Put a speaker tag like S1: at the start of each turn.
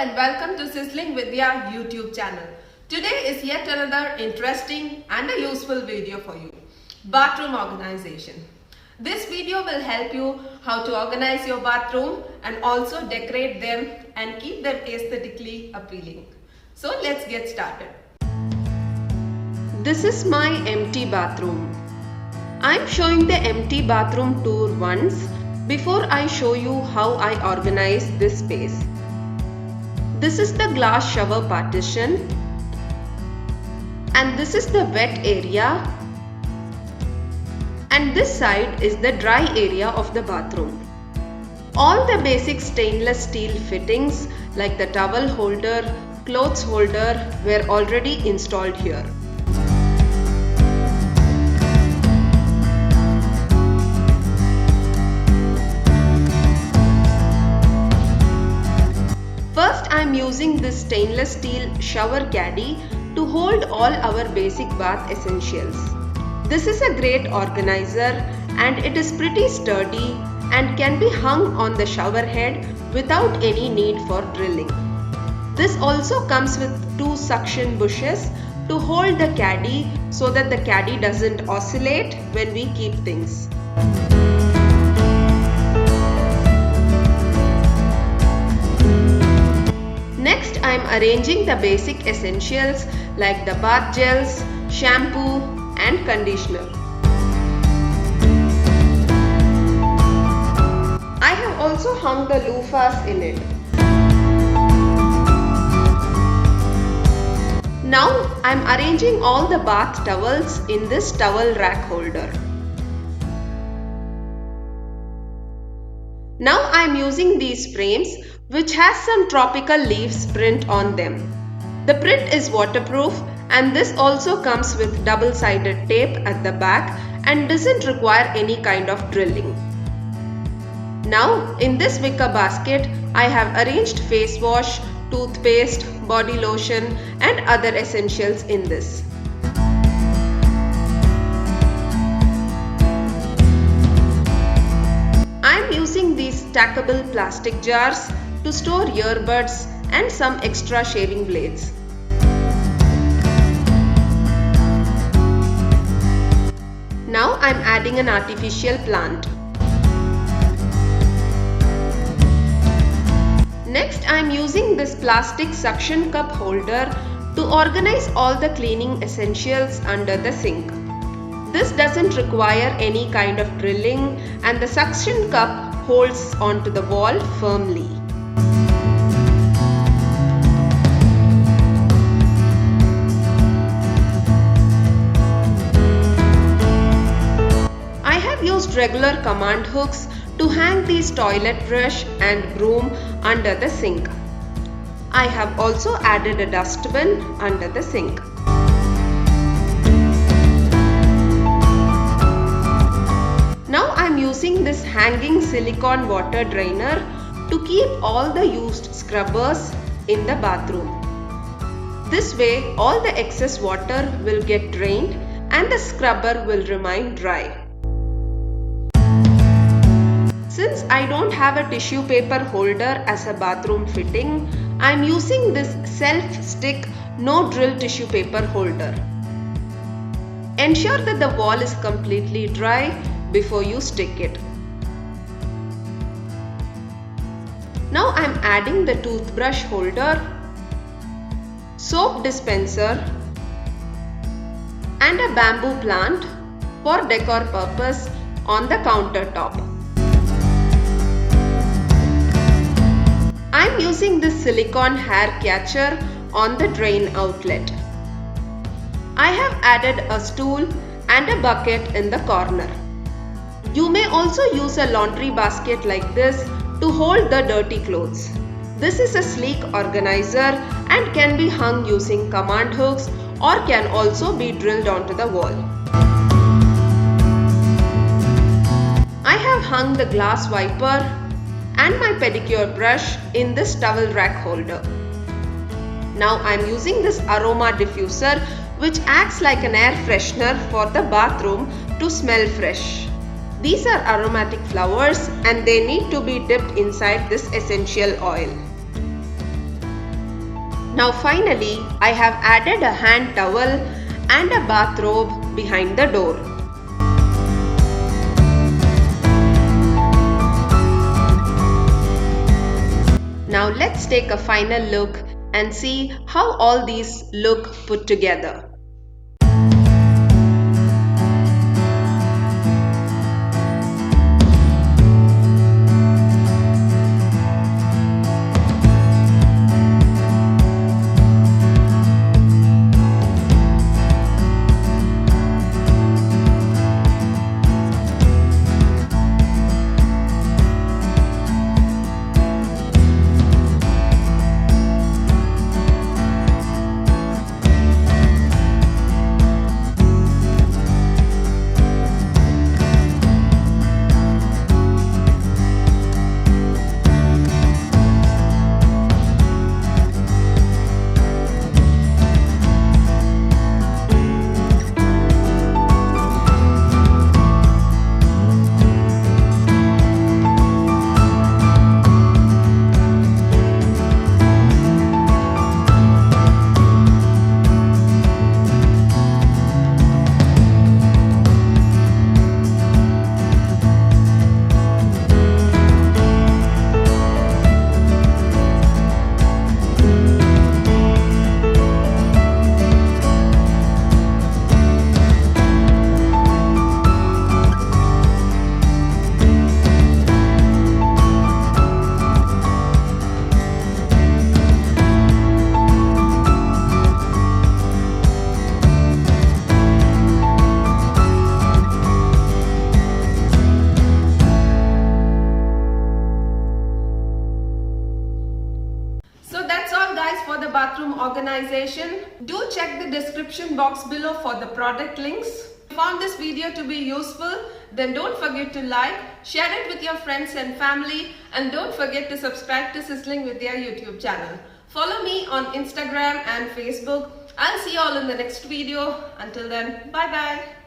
S1: and welcome to Sizzling Vidya YouTube channel. Today is yet another interesting and a useful video for you. Bathroom organization. This video will help you how to organize your bathroom and also decorate them and keep them aesthetically appealing. So let's get started.
S2: This is my empty bathroom. I'm showing the empty bathroom tour once before I show you how I organize this space. This is the glass shower partition and this is the wet area, and this side is the dry area of the bathroom. All the basic stainless steel fittings like the towel holder, clothes holder were already installed here. First, I am using this stainless steel shower caddy to hold all our basic bath essentials. This is a great organizer and it is pretty sturdy and can be hung on the shower head without any need for drilling. This also comes with two suction bushes to hold the caddy so that the caddy doesn't oscillate when we keep things. Next, I am arranging the basic essentials like the bath gels, shampoo and conditioner. I have also hung the loofahs in it. Now, I am arranging all the bath towels in this towel rack holder. Now I am using these frames which has some tropical leaves print on them. The print is waterproof and this also comes with double-sided tape at the back and doesn't require any kind of drilling. Now in this wicker basket I have arranged face wash, toothpaste, body lotion and other essentials in this. I am using these stackable plastic jars to store earbuds and some extra shaving blades. Now I am adding an artificial plant. Next I am using this plastic suction cup holder to organize all the cleaning essentials under the sink. This doesn't require any kind of drilling and the suction cup holds onto the wall firmly. I have used regular command hooks to hang these toilet brush and broom under the sink. I have also added a dustbin under the sink. Now I am using this hanging silicone water drainer to keep all the used scrubbers in the bathroom. This way all the excess water will get drained and the scrubber will remain dry. Since I don't have a tissue paper holder as a bathroom fitting, I am using this self-stick no drill tissue paper holder. Ensure that the wall is completely dry before you stick it. Now I am adding the toothbrush holder, soap dispenser and a bamboo plant for decor purpose on the countertop. I am using this silicone hair catcher on the drain outlet. I have added a stool and a bucket in the corner. You may also use a laundry basket like this to hold the dirty clothes. This is a sleek organizer and can be hung using command hooks or can also be drilled onto the wall. I have hung the glass wiper and my pedicure brush in this towel rack holder. Now I am using this aroma diffuser which acts like an air freshener for the bathroom to smell fresh. These are aromatic flowers and they need to be dipped inside this essential oil. Now finally, I have added a hand towel and a bathrobe behind the door. Now let's take a final look and see how all these look put together.
S1: So that's all guys for the bathroom organization. Do check the description box below for the product links. If you found this video to be useful, then don't forget to like, share it with your friends and family, and don't forget to subscribe to Sizzling Vidya YouTube channel. Follow me on Instagram and Facebook. I'll see you all in the next video. Until then, bye bye.